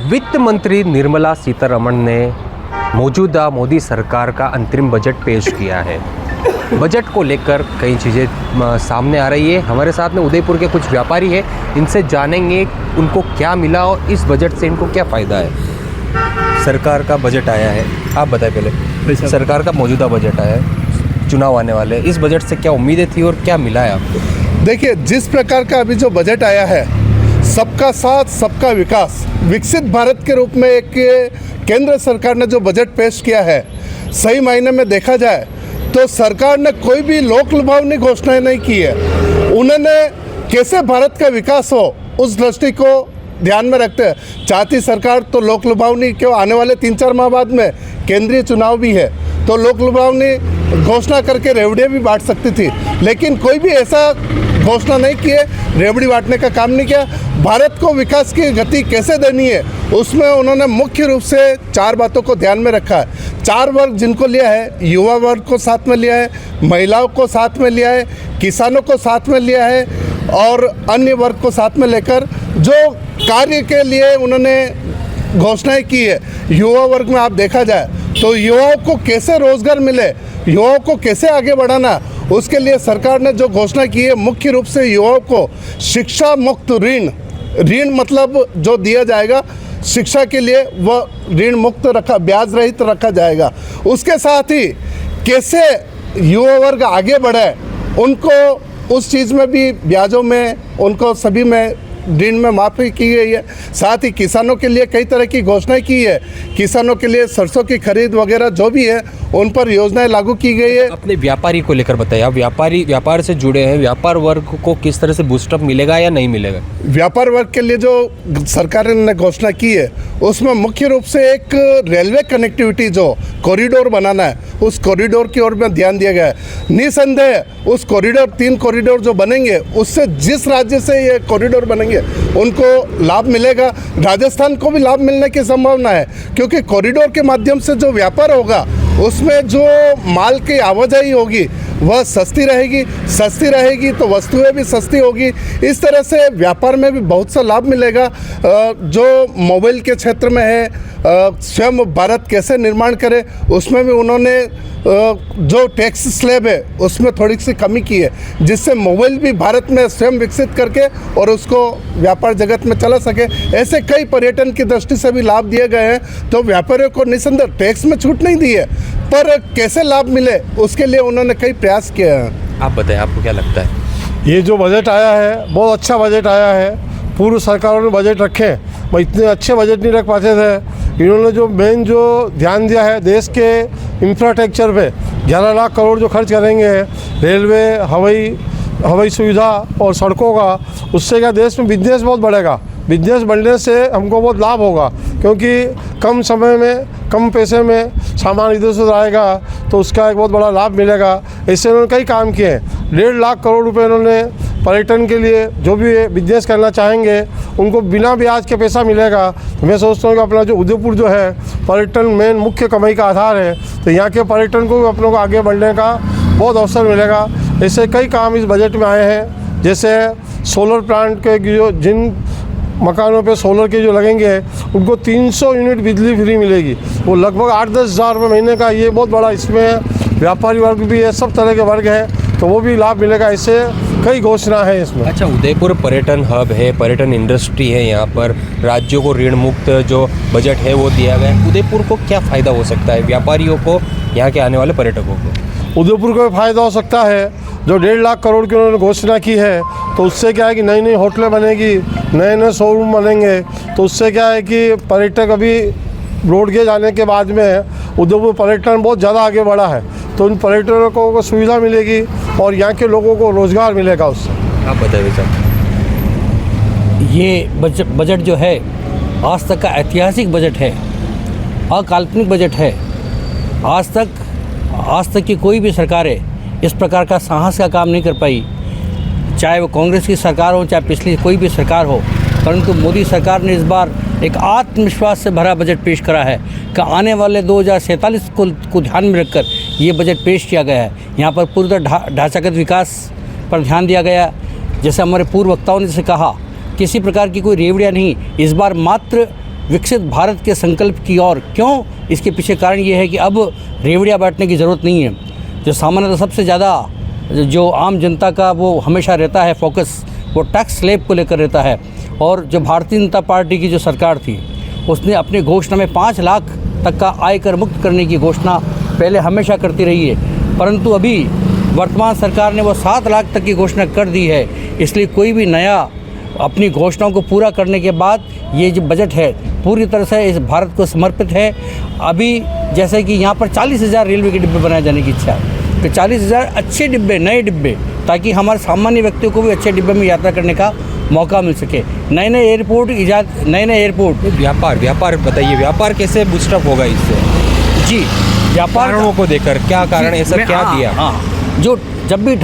वित्त मंत्री निर्मला सीतारमण ने मौजूदा मोदी सरकार का अंतरिम बजट पेश किया है। बजट को लेकर कई चीज़ें सामने आ रही है। हमारे साथ में उदयपुर के कुछ व्यापारी हैं, इनसे जानेंगे उनको क्या मिला और इस बजट से इनको क्या फ़ायदा है। सरकार का बजट आया है, आप बताएं पहले। सरकार का मौजूदा बजट आया है, चुनाव आने वाले हैं, इस बजट से क्या उम्मीदें थी और क्या मिला है आपको? देखिए, जिस प्रकार का अभी जो बजट आया है, सबका साथ सबका विकास, विकसित भारत के रूप में एक केंद्र सरकार ने जो बजट पेश किया है, सही मायने में देखा जाए तो सरकार ने कोई भी लोक लुभावनी घोषणाएं नहीं की है। उन्होंने कैसे भारत का विकास हो उस दृष्टि को ध्यान में रखते हैं। चाहती सरकार तो लोक लुभावनी क्यों, आने वाले 3-4 माह बाद में केंद्रीय चुनाव भी है, तो लोक लुभावनी घोषणा करके रेवड़ियाँ भी बांट सकती थी, लेकिन कोई भी ऐसा घोषणा नहीं की है, रेवड़ी बांटने का काम नहीं किया। भारत को विकास की गति कैसे देनी है, उसमें उन्होंने मुख्य रूप से 4 बातों को ध्यान में रखा है। 4 वर्ग जिनको लिया है, युवा वर्ग को साथ में लिया है, महिलाओं को साथ में लिया है, किसानों को साथ में लिया है और अन्य वर्ग को साथ में लेकर जो कार्य के लिए उन्होंने घोषणाएं की है। युवा वर्ग में आप देखा जाए तो युवाओं को कैसे रोजगार मिले, युवाओं को कैसे आगे बढ़ाना, उसके लिए सरकार ने जो घोषणा की है, मुख्य रूप से युवाओं को शिक्षा मुक्त ऋण मतलब जो दिया जाएगा शिक्षा के लिए, वह ऋण मुक्त रखा, ब्याज रहित रखा जाएगा। उसके साथ ही कैसे युवा वर्ग आगे बढ़े, उनको उस चीज़ में भी ब्याजों में उनको सभी में ऋण में माफ़ी की गई है। साथ ही किसानों के लिए कई तरह की घोषणाएं की है। किसानों के लिए सरसों की खरीद वगैरह जो भी है, उन पर योजनाएं लागू की गई है। अपने व्यापारी को लेकर बताइए, आप व्यापार से जुड़े हैं, व्यापार वर्ग को किस तरह से बूस्टअप मिलेगा या नहीं मिलेगा? व्यापार वर्ग के लिए जो सरकार ने घोषणा की है, उसमें मुख्य रूप से एक रेलवे कनेक्टिविटी जो कॉरिडोर बनाना है, उस कॉरिडोर की ओर में ध्यान दिया गया है। निसंदेह उस कॉरिडोर, 3 कॉरिडोर जो बनेंगे, उससे जिस राज्य से ये कॉरिडोर बनेंगे उनको लाभ मिलेगा। राजस्थान को भी लाभ मिलने की संभावना है, क्योंकि कॉरिडोर के माध्यम से जो व्यापार होगा, उसमें जो माल की आवाजाही होगी वह सस्ती रहेगी तो वस्तुएं भी सस्ती होगी। इस तरह से व्यापार में भी बहुत सा लाभ मिलेगा। जो मोबाइल के क्षेत्र में है, स्वयं भारत कैसे निर्माण करे, उसमें भी उन्होंने जो टैक्स स्लैब है उसमें थोड़ी सी कमी की है, जिससे मोबाइल भी भारत में स्वयं विकसित करके और उसको व्यापार जगत में चला सके। ऐसे कई पर्यटन की दृष्टि से भी लाभ दिए गए हैं। तो व्यापारियों को निसंदेह टैक्स में छूट नहीं दी है, पर कैसे लाभ मिले उसके लिए उन्होंने कई प्रयास किए हैं। आप बताएं, आपको क्या लगता है? ये जो बजट आया है, बहुत अच्छा बजट आया है। पूर्व सरकारों ने बजट रखे, वो इतने अच्छे बजट नहीं रख पाते थे। इन्होंने जो मेन जो ध्यान दिया है, देश के इंफ्रास्ट्रक्चर पे 11 लाख करोड़ जो खर्च करेंगे, रेलवे, हवाई सुविधा और सड़कों का, उससे क्या देश में बिजनेस बहुत बढ़ेगा। बिजनेस बढ़ने से हमको बहुत लाभ होगा, क्योंकि कम समय में कम पैसे में सामान इधर से आएगा, तो उसका एक बहुत बड़ा लाभ मिलेगा। इससे उन्होंने कई काम किए हैं। 1.5 लाख करोड़ रुपए इन्होंने पर्यटन के लिए, जो भी बिजनेस करना चाहेंगे उनको बिना ब्याज के पैसा मिलेगा। तो मैं सोचता हूँ कि अपना जो उदयपुर जो है, पर्यटन मेन मुख्य कमाई का आधार है, तो यहाँ के पर्यटन को भी अपनों को आगे बढ़ने का बहुत अवसर मिलेगा। ऐसे कई काम इस बजट में आए हैं, जैसे सोलर प्लांट के जो जिन मकानों पे सोलर के जो लगेंगे उनको 300 यूनिट बिजली फ्री मिलेगी, वो लगभग 8-10 हज़ार रुपये महीने का। ये बहुत बड़ा, इसमें व्यापारी वर्ग भी है, सब तरह के वर्ग हैं, तो वो भी लाभ मिलेगा। इससे कई घोषणा है इसमें। अच्छा, उदयपुर पर्यटन हब है, पर्यटन इंडस्ट्री है, यहाँ पर राज्यों को ऋण मुक्त जो बजट है वो दिया गया है। उदयपुर को क्या फ़ायदा हो सकता है, व्यापारियों को, यहाँ के आने वाले पर्यटकों को? उदयपुर को फ़ायदा हो सकता है, जो 1.5 लाख करोड़ की उन्होंने घोषणा की है, तो उससे क्या है कि नई होटलें बनेगी, नए शोरूम बनेंगे, तो उससे क्या है कि पर्यटक, अभी रोडगेज आने के बाद में उदयपुर पर्यटन बहुत ज़्यादा आगे बढ़ा है, तो उन पर्यटकों को सुविधा मिलेगी और यहाँ के लोगों को रोज़गार मिलेगा उससे। आप बताइए सर। ये बजट जो है, आज तक का ऐतिहासिक बजट है, अकाल्पनिक बजट है। आज तक की कोई भी सरकारें इस प्रकार का साहस का काम नहीं कर पाई, चाहे वो कांग्रेस की सरकार हो, चाहे पिछली कोई भी सरकार हो। परंतु मोदी सरकार ने इस बार एक आत्मविश्वास से भरा बजट पेश करा है कि आने वाले 2047 को ध्यान में रखकर ये बजट पेश किया गया है। यहाँ पर पूरी ढांचागत विकास पर ध्यान दिया गया। जैसे हमारे पूर्व वक्ताओं ने जैसे कहा, किसी प्रकार की कोई रेवड़ियाँ नहीं, इस बार मात्र विकसित भारत के संकल्प की ओर। क्यों? इसके पीछे कारण ये है कि अब रेवड़ियाँ बांटने की ज़रूरत नहीं है। जो सामान्यतः सबसे ज़्यादा जो आम जनता का वो हमेशा रहता है फोकस, वो टैक्स स्लैब को लेकर रहता है। और जो भारतीय जनता पार्टी की जो सरकार थी, उसने अपनी घोषणा में 5 लाख तक का आयकर मुक्त करने की घोषणा पहले हमेशा करती रही है, परंतु अभी वर्तमान सरकार ने वो 7 लाख तक की घोषणा कर दी है। इसलिए कोई भी नया अपनी घोषणाओं को पूरा करने के बाद ये जो बजट है पूरी तरह से इस भारत को समर्पित है। अभी जैसे कि यहाँ पर 40,000 रेलवे के डिब्बे बनाए जाने की इच्छा है, तो 40,000 अच्छे डिब्बे, नए डिब्बे, ताकि हमारे सामान्य व्यक्तियों को भी अच्छे डिब्बे में यात्रा करने का मौका मिल सके। नए नए एयरपोर्ट व्यापार बताइए, व्यापार कैसे बूस्टअप होगा इससे? जी, व्यापार कारणों को देकर क्या कारण ऐसा क्या दिया? हाँ, जो जब भी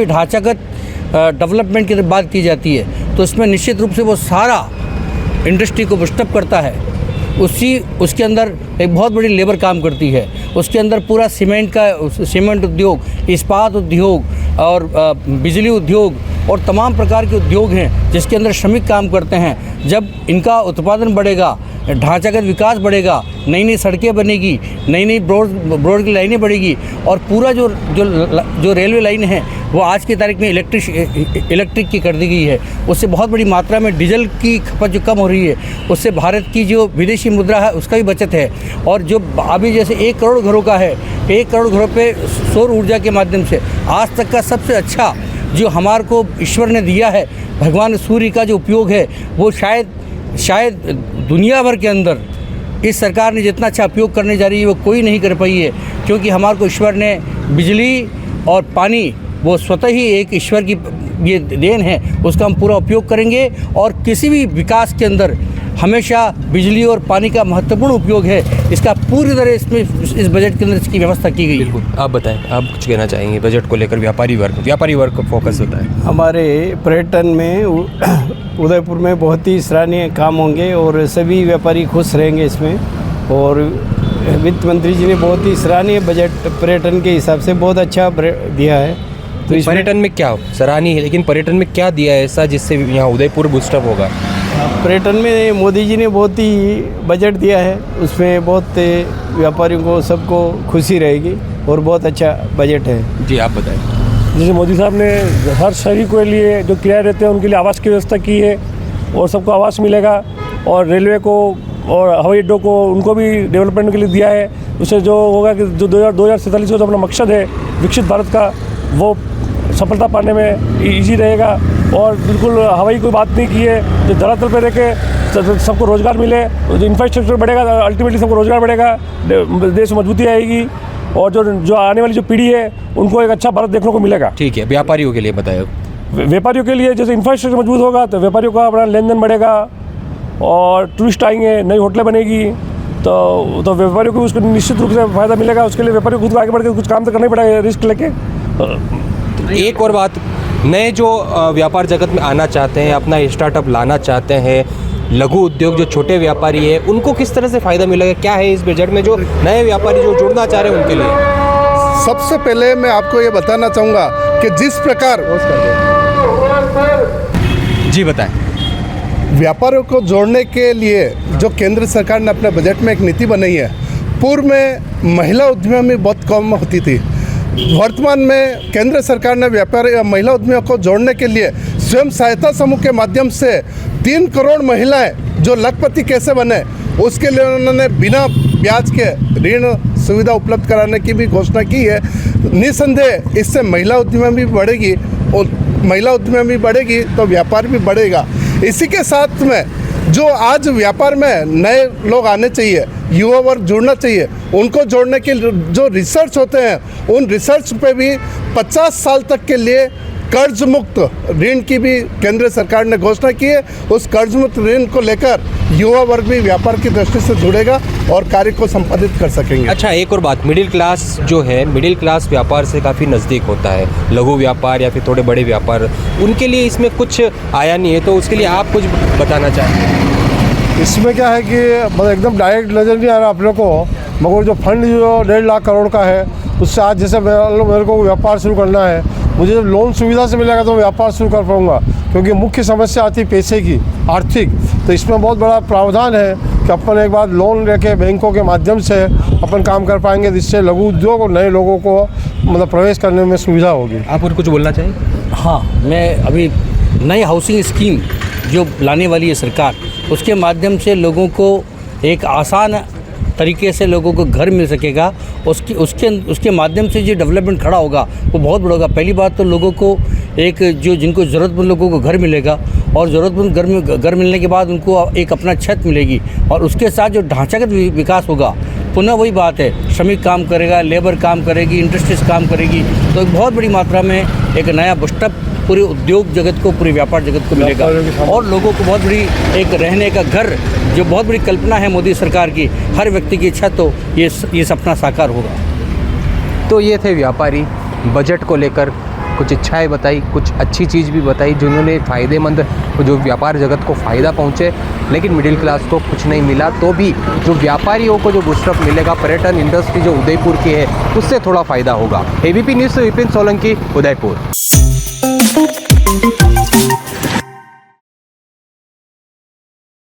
ढांचागत डेवलपमेंट की बात की जाती है तो उसमें निश्चित रूप से वो सारा इंडस्ट्री को बूस्टअप करता है। उसके अंदर एक बहुत बड़ी लेबर काम करती है। उसके अंदर पूरा सीमेंट उद्योग, इस्पात उद्योग और बिजली उद्योग और तमाम प्रकार के उद्योग हैं जिसके अंदर श्रमिक काम करते हैं। जब इनका उत्पादन बढ़ेगा, ढांचागत विकास बढ़ेगा, नई नई सड़कें बनेगी, नई नई ब्रॉड की लाइनें बढ़ेगी और पूरा जो रेलवे लाइन है वो आज की तारीख में इलेक्ट्रिक की कर दी गई है। उससे बहुत बड़ी मात्रा में डीजल की खपत जो कम हो रही है, उससे भारत की जो विदेशी मुद्रा है उसका भी बचत है। और जो अभी जैसे 1 करोड़ घरों का है, 1 करोड़ घरों पे सौर ऊर्जा के माध्यम से आज तक का सबसे अच्छा जो हमारे को ईश्वर ने दिया है, भगवान सूर्य का जो उपयोग है, वो शायद दुनिया भर के अंदर इस सरकार ने जितना अच्छा उपयोग करने जा रही है वो कोई नहीं कर पाई है। क्योंकि हमारे को ईश्वर ने बिजली और पानी, वो स्वतः ही एक ईश्वर की ये देन है, उसका हम पूरा उपयोग करेंगे। और किसी भी विकास के अंदर हमेशा बिजली और पानी का महत्वपूर्ण उपयोग है। इसका पूरी तरह इस बजट के अंदर इसकी व्यवस्था की गई है। बिल्कुल, आप बताएं, आप कुछ कहना चाहेंगे बजट को लेकर? व्यापारी वर्ग को फोकस होता है। हमारे पर्यटन में उदयपुर में बहुत ही सराहनीय काम होंगे और सभी व्यापारी खुश रहेंगे इसमें। और वित्त मंत्री जी ने बहुत ही सराहनीय बजट पर्यटन के हिसाब से बहुत अच्छा दिया है। तो इस पर्यटन में क्या सराहनीय है, लेकिन पर्यटन में क्या दिया है ऐसा जिससे यहाँ उदयपुर बूस्टअप होगा? पर्यटन में मोदी जी ने बहुत ही बजट दिया है, उसमें बहुत व्यापारियों को सबको खुशी रहेगी और बहुत अच्छा बजट है। जी, आप बताएं। जैसे मोदी साहब ने हर शहरी के लिए जो किराए रहते हैं उनके लिए आवास की व्यवस्था की है और सबको आवास मिलेगा। और रेलवे को और हवाई अड्डों को उनको भी डेवलपमेंट के लिए दिया है। उससे जो होगा कि जो 2047 का जो अपना मकसद है विकसित भारत का, वो सफलता पाने में ईजी रहेगा। और बिल्कुल हवाई कोई बात नहीं की है, जो धरातल पर रह के सबको रोज़गार मिले, जो इंफ्रास्ट्रक्चर बढ़ेगा अल्टीमेटली सबको रोज़गार बढ़ेगा, देश में मजबूती आएगी और जो आने वाली जो पीढ़ी है उनको एक अच्छा भारत देखने को मिलेगा। ठीक है, व्यापारियों के लिए बताएं। व्यापारियों के लिए जैसे इंफ्रास्ट्रक्चर मजबूत होगा तो व्यापारियों का अपना लेन देन बढ़ेगा और टूरिस्ट आएंगे, नई होटलें बनेगी तो व्यापारियों को उसको निश्चित रूप से फ़ायदा मिलेगा। उसके लिए व्यापारियों को खुद आगे बढ़ के कुछ काम तो करना ही पड़ेगा, रिस्क लेके। एक और बात, नए जो व्यापार जगत में आना चाहते हैं, अपना स्टार्टअप लाना चाहते हैं, लघु उद्योग जो छोटे व्यापारी है, उनको किस तरह से फ़ायदा मिलेगा? क्या है इस बजट में जो नए व्यापारी जो जुड़ना चाह रहे हैं उनके लिए? सबसे पहले मैं आपको ये बताना चाहूँगा कि जिस प्रकार जी बताएं। व्यापारियों को जोड़ने के लिए जो केंद्र सरकार ने अपने बजट में एक नीति बनाई है, पूर्व में महिला उद्यमियों में बहुत कम होती थी। वर्तमान में केंद्र सरकार ने महिला उद्यमियों को जोड़ने के लिए स्वयं सहायता समूह के माध्यम से 3 करोड़ महिलाएं जो लखपति कैसे बने, उसके लिए उन्होंने बिना ब्याज के ऋण सुविधा उपलब्ध कराने की भी घोषणा की है। निसंदेह इससे महिला उद्यमी भी बढ़ेगी और महिला उद्यमी भी बढ़ेगी तो व्यापार भी बढ़ेगा। इसी के साथ में जो आज व्यापार में नए लोग आने चाहिए, युवा वर्ग जुड़ना चाहिए, उनको जोड़ने के जो रिसर्च होते हैं उन रिसर्च पे भी 50 साल तक के लिए कर्ज मुक्त ऋण की भी केंद्र सरकार ने घोषणा की है। उस कर्ज मुक्त ऋण को लेकर युवा वर्ग भी व्यापार की दृष्टि से जुड़ेगा और कार्य को संपादित कर सकेंगे। अच्छा, एक और बात, मिडिल क्लास जो है, मिडिल क्लास व्यापार से काफ़ी नज़दीक होता है, लघु व्यापार या फिर थोड़े बड़े व्यापार, उनके लिए इसमें कुछ आया नहीं है, तो उसके लिए आप कुछ बताना चाहते हैं? इसमें क्या है कि मतलब एकदम डायरेक्ट नज़र नहीं आ रहा अपने को, मगर जो फंड जो 1.5 लाख करोड़ का है उससे आज जैसे मेरे को व्यापार शुरू करना है, मुझे जब लोन सुविधा से मिलेगा तो मैं व्यापार शुरू कर पाऊँगा, क्योंकि मुख्य समस्या आती है पैसे की, आर्थिक। तो इसमें बहुत बड़ा प्रावधान है कि अपन एक बार लोन लेके बैंकों के माध्यम से अपन काम कर पाएंगे, जिससे लघु उद्योग और नए लोगों को मतलब प्रवेश करने में सुविधा होगी। आप और कुछ बोलना चाहिए? हाँ, मैं अभी नई हाउसिंग स्कीम जो लाने वाली है सरकार, उसके माध्यम से लोगों को एक आसान तरीके से लोगों को घर मिल सकेगा। उसके माध्यम से जो डेवलपमेंट खड़ा होगा वो बहुत बड़ा होगा। पहली बात तो लोगों को एक जो जिनको ज़रूरतमंद लोगों को घर मिलेगा, और ज़रूरतमंद घर मिलने के बाद उनको एक अपना छत मिलेगी, और उसके साथ जो ढांचागत विकास होगा, पुनः वही बात है, श्रमिक काम करेगा, लेबर काम करेगी, इंडस्ट्रीज काम करेगी, तो एक बहुत बड़ी मात्रा में एक नया बूस्टअप पूरे उद्योग जगत को, पूरे व्यापार जगत को मिलेगा, और लोगों को बहुत बड़ी एक रहने का घर, जो बहुत बड़ी कल्पना है मोदी सरकार की, हर व्यक्ति की इच्छा, तो ये सपना साकार होगा। तो ये थे व्यापारी, बजट को लेकर कुछ इच्छाएं बताई, कुछ अच्छी चीज़ भी बताई जिन्होंने फ़ायदेमंद, जो व्यापार जगत को फ़ायदा पहुँचे, लेकिन मिडिल क्लास को कुछ नहीं मिला। तो भी जो व्यापारियों को जो बूस्टअप मिलेगा, पर्यटन इंडस्ट्री जो उदयपुर की है, उससे थोड़ा फ़ायदा होगा। एबीपी न्यूज़ से विपिन सोलंकी, उदयपुर।